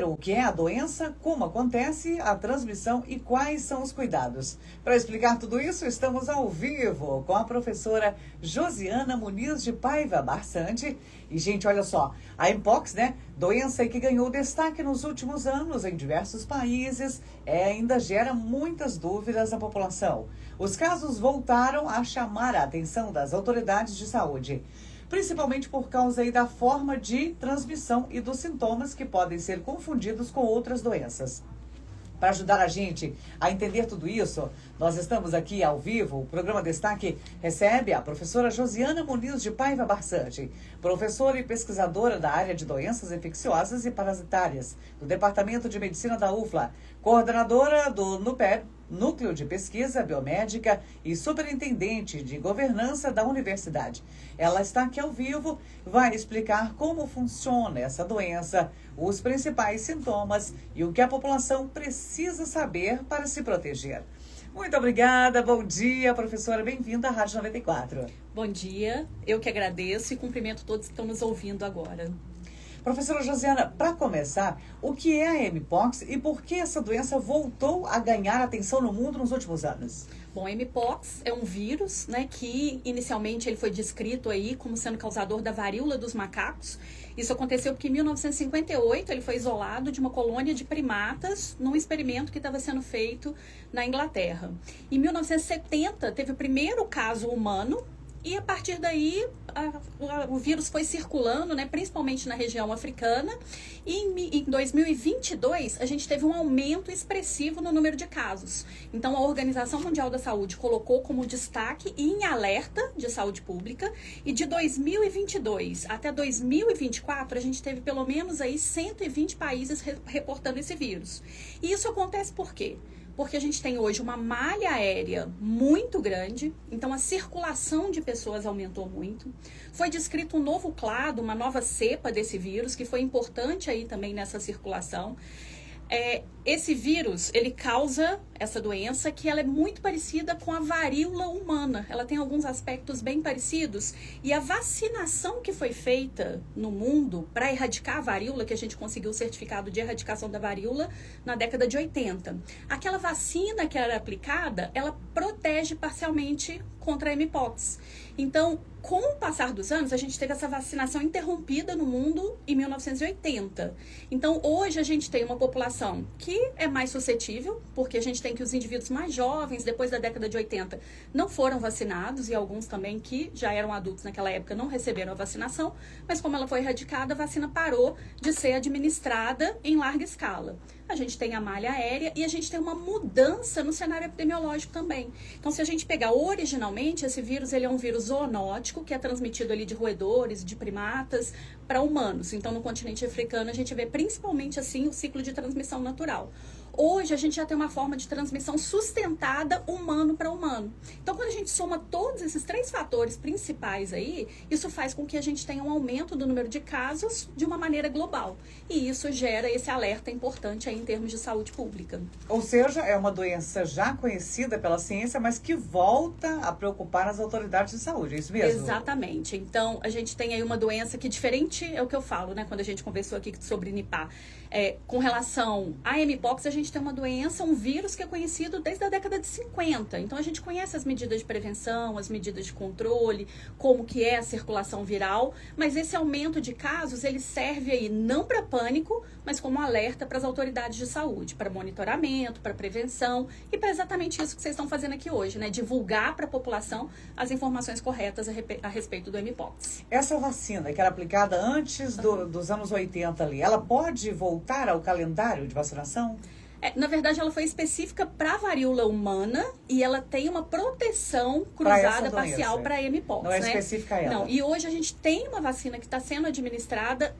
O que é a doença, como acontece a transmissão e quais são os cuidados. Para explicar tudo isso, estamos ao vivo com a professora Josiana Muniz de Paiva Barçante. E, gente, olha só, a Mpox, né? Doença que ganhou destaque nos últimos anos em diversos países, ainda gera muitas dúvidas na população. Os casos voltaram a chamar a atenção das autoridades de saúde, principalmente por causa aí da forma de transmissão e dos sintomas que podem ser confundidos com outras doenças. Para ajudar a gente a entender tudo isso, nós estamos aqui ao vivo. O programa Destaque recebe a professora Josiana Muniz de Paiva Barçante, professora e pesquisadora da área de doenças infecciosas e parasitárias, do Departamento de Medicina da UFLA, coordenadora do NUPEB, Núcleo de Pesquisa Biomédica e superintendente de governança da universidade. Ela está aqui ao vivo, vai explicar como funciona essa doença, os principais sintomas e o que a população precisa saber para se proteger. Muito obrigada, bom dia, professora, bem-vinda à Rádio 94. Bom dia, eu que agradeço e cumprimento todos que estão nos ouvindo agora. Professora Josiana, para começar, o que é a Mpox e por que essa doença voltou a ganhar atenção no mundo nos últimos anos? Bom, Mpox é um vírus, né, que inicialmente ele foi descrito aí como sendo causador da varíola dos macacos. Isso aconteceu porque em 1958 ele foi isolado de uma colônia de primatas num experimento que estava sendo feito na Inglaterra. Em 1970 teve o primeiro caso humano. E a partir daí, o vírus foi circulando, né, principalmente na região africana. E em 2022, a gente teve um aumento expressivo no número de casos. Então, a Organização Mundial da Saúde colocou como destaque e em alerta de saúde pública. E de 2022 até 2024, a gente teve pelo menos aí 120 países reportando esse vírus. E isso acontece por quê? Porque a gente tem hoje uma malha aérea muito grande, então a circulação de pessoas aumentou muito. Foi descrito um novo clado, uma nova cepa desse vírus, que foi importante aí também nessa circulação. Esse vírus, ele causa essa doença que ela é muito parecida com a varíola humana. Ela tem alguns aspectos bem parecidos. E a vacinação que foi feita no mundo para erradicar a varíola, que a gente conseguiu o certificado de erradicação da varíola na década de 80. Aquela vacina que era aplicada, ela protege parcialmente contra a Mpox. Então, com o passar dos anos, a gente teve essa vacinação interrompida no mundo em 1980. Então, hoje a gente tem uma população que é mais suscetível, porque a gente tem que os indivíduos mais jovens, depois da década de 80, não foram vacinados, e alguns também que já eram adultos naquela época não receberam a vacinação, mas como ela foi erradicada, a vacina parou de ser administrada em larga escala. A gente tem a malha aérea e a gente tem uma mudança no cenário epidemiológico também. Então, se a gente pegar originalmente, esse vírus ele é um vírus zoonótico, que é transmitido ali de roedores, de primatas, para humanos. Então, no continente africano, a gente vê principalmente assim o ciclo de transmissão natural. Hoje, a gente já tem uma forma de transmissão sustentada humano para humano. Então, quando a gente soma todos esses três fatores principais aí, isso faz com que a gente tenha um aumento do número de casos de uma maneira global. E isso gera esse alerta importante aí em termos de saúde pública. Ou seja, é uma doença já conhecida pela ciência, mas que volta a preocupar as autoridades de saúde, é isso mesmo? Exatamente. Então, a gente tem aí uma doença que diferente é o que eu falo, né? Quando a gente conversou aqui sobre Nipah. Com relação à Mpox, a gente tem uma doença, um vírus que é conhecido desde a década de 50. Então, a gente conhece as medidas de prevenção, as medidas de controle, como que é a circulação viral, mas esse aumento de casos, ele serve aí não para pânico, mas como alerta para as autoridades de saúde, para monitoramento, para prevenção e para exatamente isso que vocês estão fazendo aqui hoje, né? Divulgar para a população as informações corretas a respeito do Mpox. Essa vacina que era aplicada antes dos anos 80 ali, ela pode voltar ao calendário de vacinação? Na verdade, ela foi específica para a varíola humana e ela tem uma proteção cruzada parcial para a Mpox. Não é específica a ela. Não, e hoje a gente tem uma vacina que está sendo administrada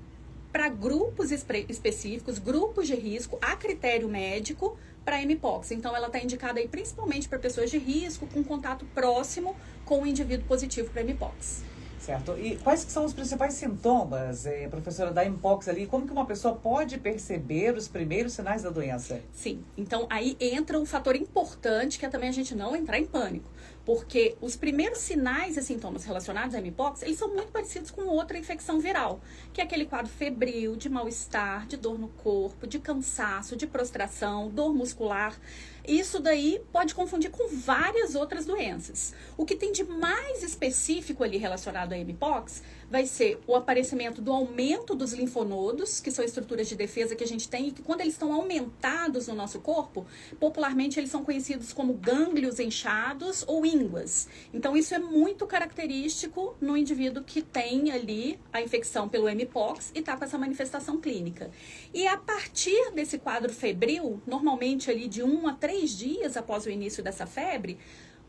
para grupos específicos, grupos de risco, a critério médico para a Mpox. Então, ela está indicada aí principalmente para pessoas de risco, com contato próximo com o indivíduo positivo para a Mpox. Certo. E quais são os principais sintomas, professora, da Mpox ali? Como que uma pessoa pode perceber os primeiros sinais da doença? Sim. Então, aí entra um fator importante que é também a gente não entrar em pânico. Porque os primeiros sinais e sintomas relacionados à mpox, eles são muito parecidos com outra infecção viral, que é aquele quadro febril, de mal-estar, de dor no corpo, de cansaço, de prostração, dor muscular. Isso daí pode confundir com várias outras doenças. O que tem de mais específico ali relacionado à mpox vai ser o aparecimento do aumento dos linfonodos, que são estruturas de defesa que a gente tem e que quando eles estão aumentados no nosso corpo, popularmente eles são conhecidos como gânglios inchados ou ínguas. Então isso é muito característico no indivíduo que tem ali a infecção pelo mpox e está com essa manifestação clínica. E a partir desse quadro febril, normalmente ali de 1 a 3 dias após o início dessa febre,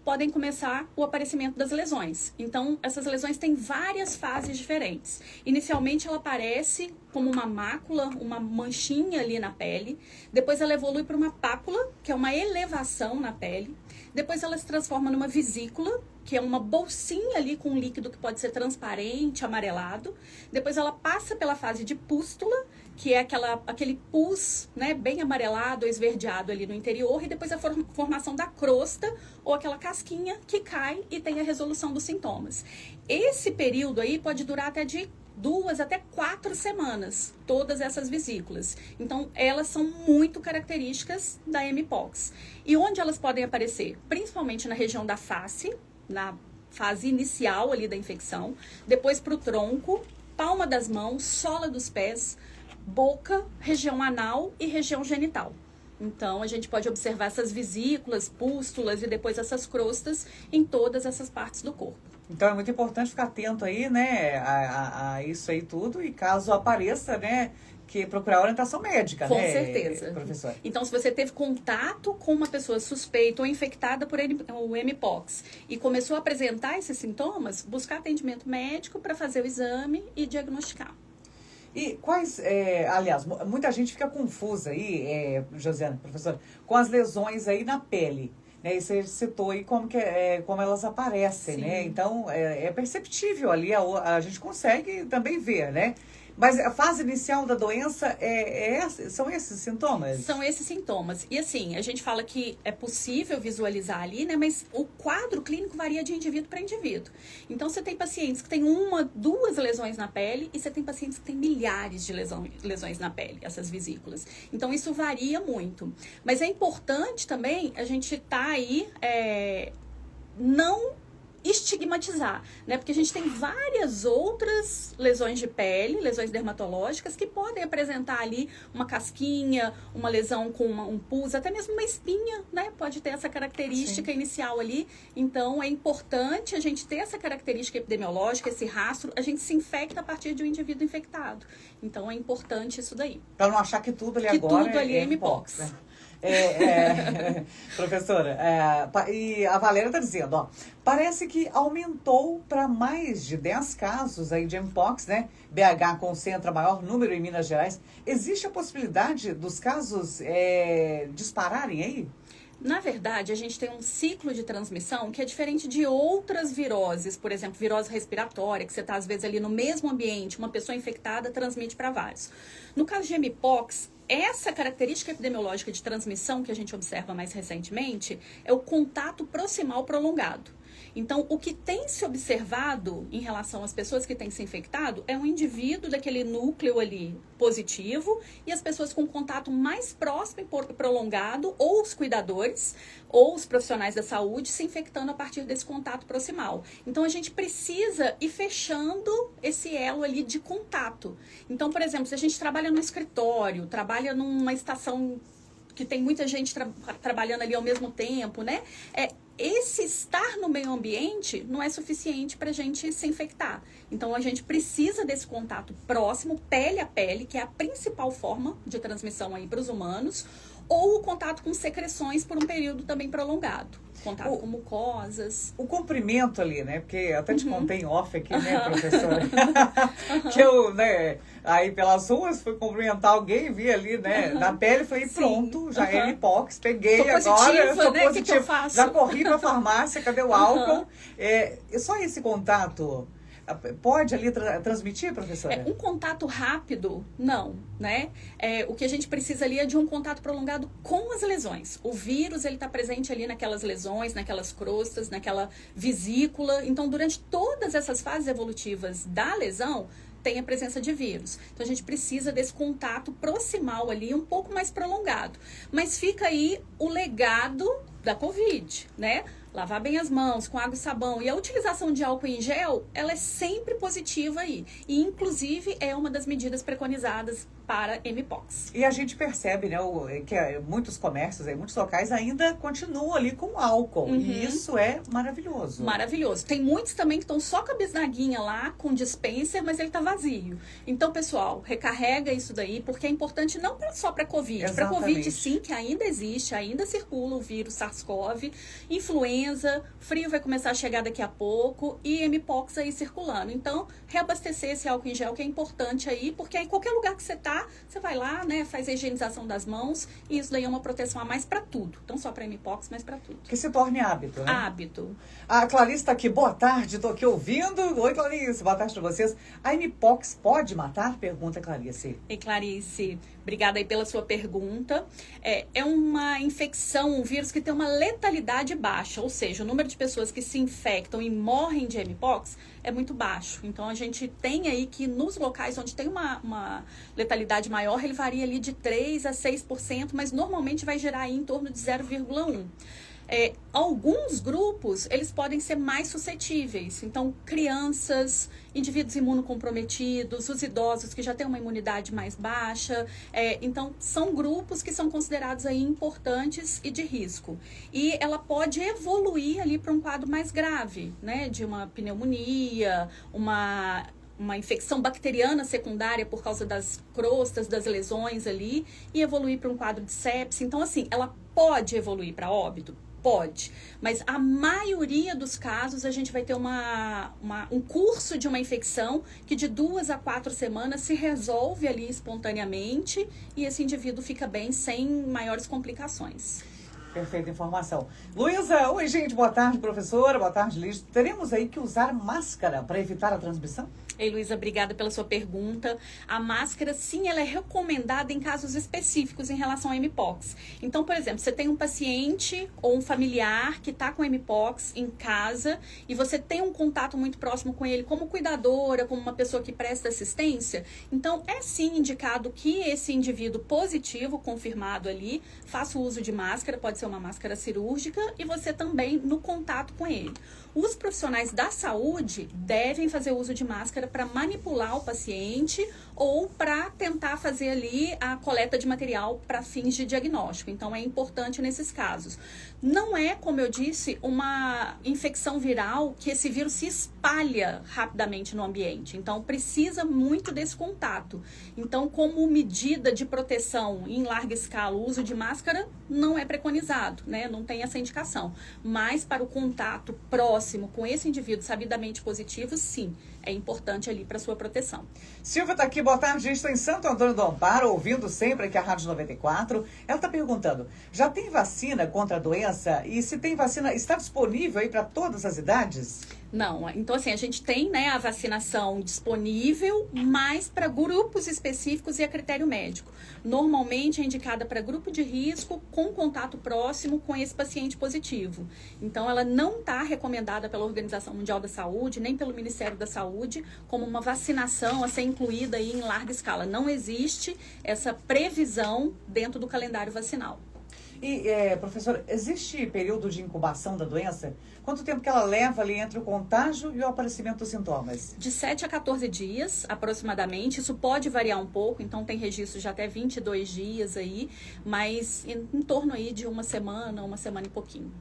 podem começar o aparecimento das lesões. Então, essas lesões têm várias fases diferentes. Inicialmente, ela aparece como uma mácula, uma manchinha ali na pele. Depois, ela evolui para uma pápula, que é uma elevação na pele. Depois, ela se transforma numa vesícula, que é uma bolsinha ali com um líquido que pode ser transparente, amarelado. Depois, ela passa pela fase de pústula, que é aquele pus, né, bem amarelado ou esverdeado ali no interior, e depois a formação da crosta ou aquela casquinha que cai e tem a resolução dos sintomas. Esse período aí pode durar até de 2 até 4 semanas, todas essas vesículas. Então, elas são muito características da mpox. E onde elas podem aparecer? Principalmente na região da face, na fase inicial ali da infecção, depois para o tronco, palma das mãos, sola dos pés, boca, região anal e região genital. Então, a gente pode observar essas vesículas, pústulas e depois essas crostas em todas essas partes do corpo. Então, é muito importante ficar atento aí, né, a isso aí tudo e caso apareça, né, que procurar orientação médica, Com né, certeza. professor? Então, se você teve contato com uma pessoa suspeita ou infectada por o mpox e começou a apresentar esses sintomas, buscar atendimento médico para fazer o exame e diagnosticar. E quais, aliás, muita gente fica confusa aí, Josiana, professora, com as lesões aí na pele, né? E você citou aí como elas aparecem, Sim. né? Então, é perceptível ali, a gente consegue também ver, né? Mas a fase inicial da doença são esses sintomas? São esses sintomas. E assim, a gente fala que é possível visualizar ali, né? Mas o quadro clínico varia de indivíduo para indivíduo. Então, você tem pacientes que têm 1, 2 lesões na pele e você tem pacientes que têm milhares de lesões na pele, essas vesículas. Então, isso varia muito. Mas é importante também a gente estar aí, não estigmatizar, né? Porque a gente tem várias outras lesões de pele, lesões dermatológicas, que podem apresentar ali uma casquinha, uma lesão com um pus, até mesmo uma espinha, né? Pode ter essa característica Sim. inicial ali. Então, é importante a gente ter essa característica epidemiológica, esse rastro. A gente se infecta a partir de um indivíduo infectado. Então, é importante isso daí. Para não achar que tudo ali Que agora tudo ali é mpox, mpox. né? Professora, e a Valéria está dizendo, ó, parece que aumentou para mais de 10 casos aí de mpox, né? BH concentra maior número em Minas Gerais. Existe a possibilidade dos casos dispararem aí? Na verdade, a gente tem um ciclo de transmissão que é diferente de outras viroses, por exemplo, virose respiratória, que você está às vezes ali no mesmo ambiente, uma pessoa infectada transmite para vários. No caso de mpox, essa característica epidemiológica de transmissão que a gente observa mais recentemente é o contato proximal prolongado. Então, o que tem se observado em relação às pessoas que têm se infectado é um indivíduo daquele núcleo ali positivo e as pessoas com contato mais próximo e prolongado, ou os cuidadores, ou os profissionais da saúde se infectando a partir desse contato proximal. Então, a gente precisa ir fechando esse elo ali de contato. Então, por exemplo, se a gente trabalha no escritório, trabalha numa estação que tem muita gente trabalhando ali ao mesmo tempo, né? Esse estar no meio ambiente não é suficiente para a gente se infectar. Então, a gente precisa desse contato próximo, pele a pele, que é a principal forma de transmissão aí para os humanos, ou o contato com secreções por um período também prolongado. Contato com mucosas. O comprimento ali, né? Porque eu até te contei em off aqui, né, professora? Que eu, né, aí pelas ruas fui cumprimentar alguém, vi ali, né, na pele, falei, pronto, já é mpox, peguei tô agora, positiva, sou né? positiva. Que eu faço? Já corri pra farmácia, cadê o álcool? Só esse contato pode ali transmitir, professora? Um contato rápido, não, né? O que a gente precisa ali é de um contato prolongado com as lesões. O vírus, ele está presente ali naquelas lesões, naquelas crostas, naquela vesícula. Então, durante todas essas fases evolutivas da lesão, tem a presença de vírus. Então, a gente precisa desse contato proximal ali, um pouco mais prolongado. Mas fica aí o legado da Covid, né? Lavar bem as mãos com água e sabão. E a utilização de álcool em gel, ela é sempre positiva aí. E, inclusive, é uma das medidas preconizadas para Mpox. E a gente percebe, né, que muitos comércios, muitos locais ainda continuam ali com álcool. E isso é maravilhoso. Maravilhoso. Tem muitos também que estão só com a bisnaguinha lá, com dispenser, mas ele está vazio. Então, pessoal, recarrega isso daí, porque é importante não só para Covid. Para Covid, sim, que ainda existe, ainda circula o vírus SARS-CoV, influenza, frio vai começar a chegar daqui a pouco e Mpox aí circulando. Então, reabastecer esse álcool em gel que é importante aí, porque em qualquer lugar que você tá, você vai lá, né, faz a higienização das mãos e isso daí é uma proteção a mais para tudo. Não só para Mpox, mas para tudo. Que se torne hábito, né? Hábito. A Clarice está aqui. Boa tarde, estou aqui ouvindo. Oi, Clarice. Boa tarde para vocês. A Mpox pode matar? Pergunta Clarice. Ei, Clarice. Obrigada aí pela sua pergunta. É uma infecção, um vírus que tem uma letalidade baixa, ou seja, o número de pessoas que se infectam e morrem de Mpox é muito baixo. Então, a gente tem aí que nos locais onde tem uma letalidade maior, ele varia ali de 3% a 6%, mas normalmente vai gerar aí em torno de 0,1%. Alguns grupos, eles podem ser mais suscetíveis. Então, crianças, indivíduos imunocomprometidos, os idosos que já têm uma imunidade mais baixa. Então, são grupos que são considerados aí importantes e de risco. E ela pode evoluir ali para um quadro mais grave, né? De uma pneumonia, uma infecção bacteriana secundária por causa das crostas, das lesões ali, e evoluir para um quadro de sepse. Então, assim, ela pode evoluir para óbito? Pode, mas a maioria dos casos a gente vai ter um curso de uma infecção que de 2 a 4 semanas se resolve ali espontaneamente e esse indivíduo fica bem sem maiores complicações. Perfeita informação. Luísa, oi gente, boa tarde professora, boa tarde Liz. Teremos aí que usar máscara para evitar a transmissão? Ei, Luísa, obrigada pela sua pergunta. A máscara, sim, ela é recomendada em casos específicos em relação a Mpox. Então, por exemplo, você tem um paciente ou um familiar que está com Mpox em casa e você tem um contato muito próximo com ele como cuidadora, como uma pessoa que presta assistência. Então, é sim indicado que esse indivíduo positivo, confirmado ali, faça o uso de máscara, pode ser uma máscara cirúrgica e você também no contato com ele. Os profissionais da saúde devem fazer uso de máscara para manipular o paciente ou para tentar fazer ali a coleta de material para fins de diagnóstico. Então, é importante nesses casos. Não é, como eu disse, uma infecção viral que esse vírus se espalha rapidamente no ambiente. Então, precisa muito desse contato. Então, como medida de proteção em larga escala, o uso de máscara não é preconizado, né? Não tem essa indicação. Mas para o contato próximo com esse indivíduo sabidamente positivo, sim, é importante ali para sua proteção. Silvia está aqui, boa tarde, gente. Estou em Santo Antônio do Amparo, ouvindo sempre aqui a Rádio 94. Ela está perguntando, já tem vacina contra a doença? E se tem vacina, está disponível aí para todas as idades? Não, então assim, a gente tem, né, a vacinação disponível, mas para grupos específicos e a critério médico. Normalmente é indicada para grupo de risco com contato próximo com esse paciente positivo. Então ela não está recomendada pela Organização Mundial da Saúde, nem pelo Ministério da Saúde, como uma vacinação a ser incluída aí em larga escala. Não existe essa previsão dentro do calendário vacinal. E, professor, existe período de incubação da doença? Quanto tempo que ela leva ali entre o contágio e o aparecimento dos sintomas? De 7 a 14 dias, aproximadamente. Isso pode variar um pouco, então tem registro de até 22 dias aí, mas em torno aí de uma semana e pouquinho.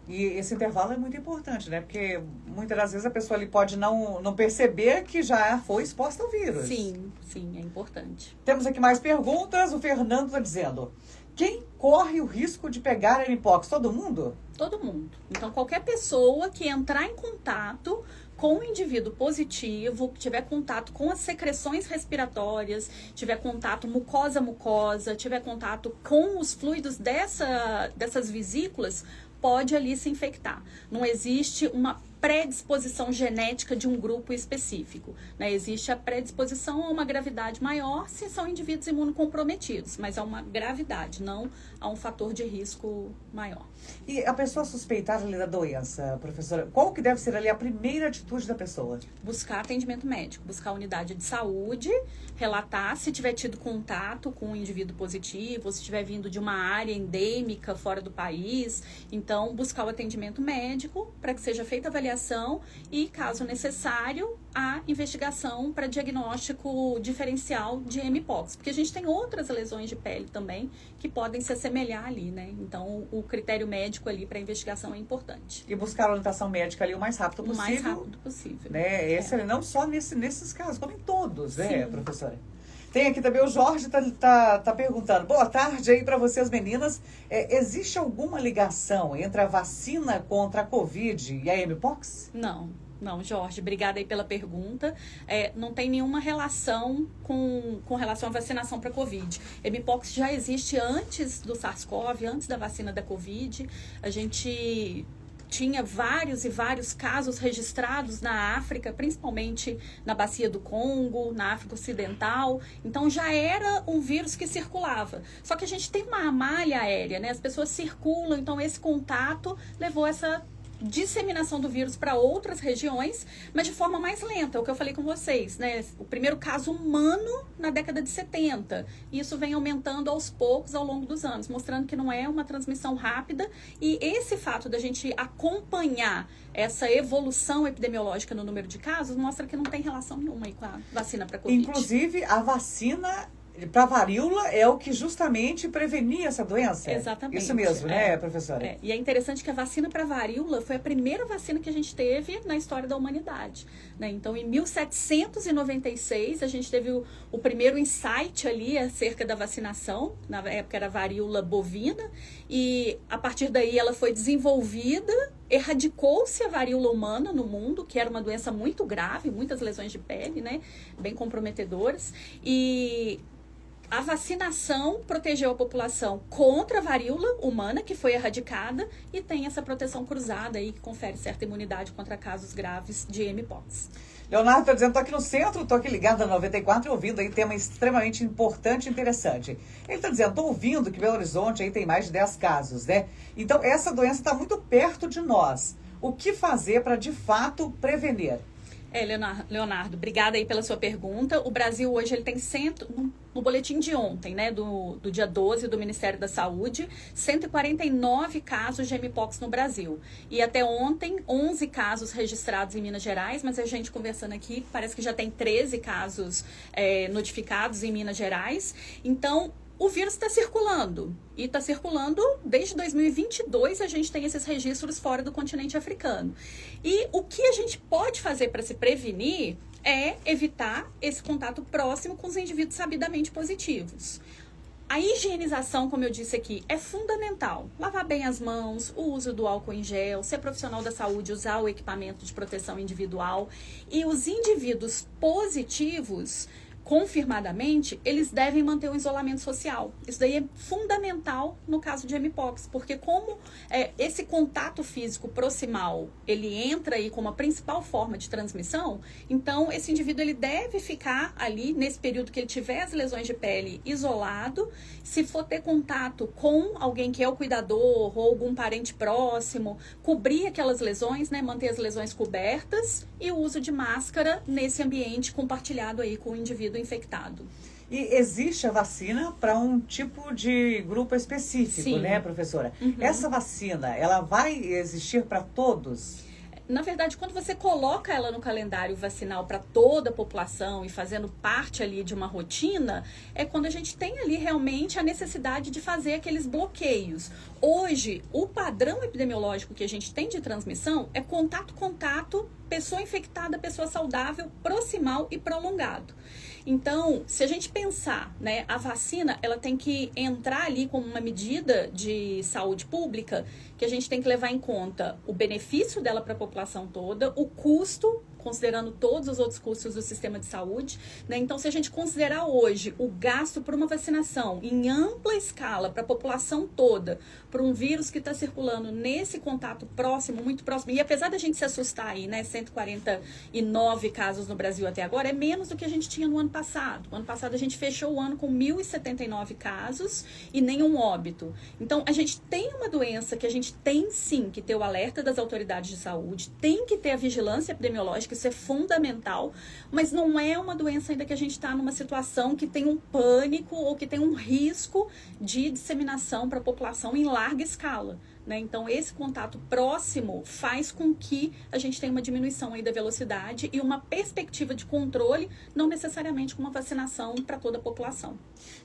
E esse intervalo é muito importante, né? Porque muitas das vezes a pessoa ali pode não perceber que já foi exposta ao vírus. Sim, é importante. Temos aqui mais perguntas. O Fernando está dizendo... Quem corre o risco de pegar a Mpox? Todo mundo? Todo mundo. Então, qualquer pessoa que entrar em contato com o indivíduo positivo, que tiver contato com as secreções respiratórias, tiver contato mucosa a mucosa, tiver contato com os fluidos dessas vesículas, pode ali se infectar. Não existe uma predisposição genética de um grupo específico, né? Existe a predisposição a uma gravidade maior se são indivíduos imunocomprometidos, mas a uma gravidade, não a um fator de risco maior. E a pessoa suspeitar ali da doença, professora, qual que deve ser ali a primeira atitude da pessoa? Buscar atendimento médico, buscar a unidade de saúde, relatar se tiver tido contato com um indivíduo positivo, se tiver vindo de uma área endêmica fora do país. Então, buscar o atendimento médico para que seja feita a avaliação e, caso necessário, a investigação para diagnóstico diferencial de mpox. Porque a gente tem outras lesões de pele também que podem se assemelhar ali, né? Então, o critério médico ali para a investigação é importante. E buscar a orientação médica ali o mais rápido possível. O mais rápido possível. Né? Esse não só nesses casos, como em todos, né, Sim. Professora? Tem aqui também o Jorge, tá perguntando. Boa tarde aí para vocês, meninas. Existe alguma ligação entre a vacina contra a Covid e a mpox? Não, Jorge, obrigada aí pela pergunta. Não tem nenhuma relação com relação à vacinação para a Covid. Mpox já existe antes do SARS-CoV, antes da vacina da Covid. A gente tinha vários e vários casos registrados na África, principalmente na Bacia do Congo, na África Ocidental. Então, já era um vírus que circulava. Só que a gente tem uma malha aérea, né? As pessoas circulam, então esse contato levou essa disseminação do vírus para outras regiões, mas de forma mais lenta, é o que eu falei com vocês, né? O primeiro caso humano na década de 70, e isso vem aumentando aos poucos ao longo dos anos, mostrando que não é uma transmissão rápida, e esse fato da gente acompanhar essa evolução epidemiológica no número de casos mostra que não tem relação nenhuma aí com a vacina para Covid. Inclusive, a vacina para varíola é o que justamente prevenia essa doença? Exatamente. Isso mesmo, né, professora? E é interessante que a vacina para varíola foi a primeira vacina que a gente teve na história da humanidade, né? Então, em 1796, a gente teve o primeiro insight ali acerca da vacinação. Na época era varíola bovina, e a partir daí ela foi desenvolvida. Erradicou-se a varíola humana no mundo, que era uma doença muito grave, muitas lesões de pele, né, bem comprometedoras, e a vacinação protegeu a população contra a varíola humana, que foi erradicada, e tem essa proteção cruzada aí, que confere certa imunidade contra casos graves de mpox. Leonardo está dizendo, estou aqui no centro, estou aqui ligado na 94 e ouvindo aí tema extremamente importante e interessante. Ele está dizendo, estou ouvindo que Belo Horizonte aí tem mais de 10 casos, né? Então, essa doença está muito perto de nós. O que fazer para, de fato, prevenir? Leonardo, obrigada aí pela sua pergunta. O Brasil hoje ele tem no boletim de ontem, né, do dia 12 do Ministério da Saúde, 149 casos de mpox no Brasil. E até ontem, 11 casos registrados em Minas Gerais, mas a gente conversando aqui, parece que já tem 13 casos notificados em Minas Gerais. Então, o vírus está circulando, e está circulando desde 2022, a gente tem esses registros fora do continente africano. E o que a gente pode fazer para se prevenir é evitar esse contato próximo com os indivíduos sabidamente positivos. A higienização, como eu disse aqui, é fundamental. Lavar bem as mãos, o uso do álcool em gel, ser profissional da saúde, usar o equipamento de proteção individual. E os indivíduos positivos, confirmadamente, eles devem manter o isolamento social. Isso daí é fundamental no caso de mpox, porque como esse contato físico proximal, ele entra aí como a principal forma de transmissão, então esse indivíduo ele deve ficar ali, nesse período que ele tiver as lesões de pele, isolado. Se for ter contato com alguém que é o cuidador ou algum parente próximo, cobrir aquelas lesões, né, manter as lesões cobertas, e o uso de máscara nesse ambiente compartilhado aí com o indivíduo infectado. E existe a vacina para um tipo de grupo específico, Sim. né, professora? Uhum. Essa vacina, ela vai existir para todos? Na verdade, quando você coloca ela no calendário vacinal para toda a população e fazendo parte ali de uma rotina, é quando a gente tem ali realmente a necessidade de fazer aqueles bloqueios. Hoje, o padrão epidemiológico que a gente tem de transmissão é contato, pessoa infectada, pessoa saudável, proximal e prolongado. Então, se a gente pensar, né, a vacina, ela tem que entrar ali como uma medida de saúde pública, que a gente tem que levar em conta o benefício dela para a população toda, o custo considerando todos os outros custos do sistema de saúde, né? Então, se a gente considerar hoje o gasto por uma vacinação em ampla escala para a população toda, por um vírus que está circulando nesse contato próximo, muito próximo, e apesar da gente se assustar aí, né, 149 casos no Brasil até agora, é menos do que a gente tinha no ano passado. No ano passado a gente fechou o ano com 1.079 casos e nenhum óbito. Então, a gente tem uma doença que a gente tem sim que ter o alerta das autoridades de saúde, tem que ter a vigilância epidemiológica, isso é fundamental, mas não é uma doença ainda que a gente está numa situação que tem um pânico ou que tem um risco de disseminação para a população em larga escala. Né? Então, esse contato próximo faz com que a gente tenha uma diminuição aí da velocidade e uma perspectiva de controle, não necessariamente com uma vacinação para toda a população.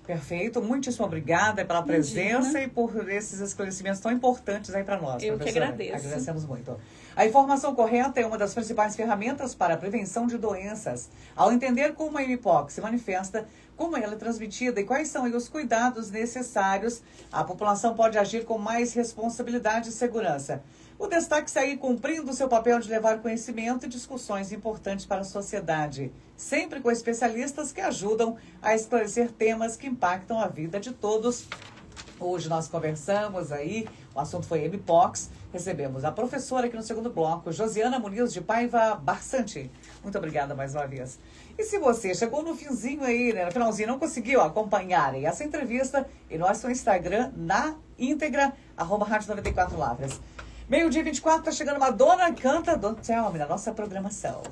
Perfeito, muitíssimo obrigada pela presença e por esses esclarecimentos tão importantes aí para nós. Eu que agradeço. Agradecemos muito. A informação correta é uma das principais ferramentas para a prevenção de doenças. Ao entender como a mpox se manifesta, como ela é transmitida e quais são aí os cuidados necessários, a população pode agir com mais responsabilidade e segurança. O destaque sai cumprindo seu papel de levar conhecimento e discussões importantes para a sociedade, sempre com especialistas que ajudam a esclarecer temas que impactam a vida de todos. Hoje nós conversamos aí, o assunto foi mpox. Recebemos a professora aqui no segundo bloco, Josiana Muniz de Paiva Barçante. Muito obrigada mais uma vez. E se você chegou no finzinho aí, né, no finalzinho, não conseguiu acompanhar aí essa entrevista, em nosso Instagram, na íntegra, @Rádio 94 Lavras. 12:24, tá chegando Madonna Canta do Tell Me, na nossa programação.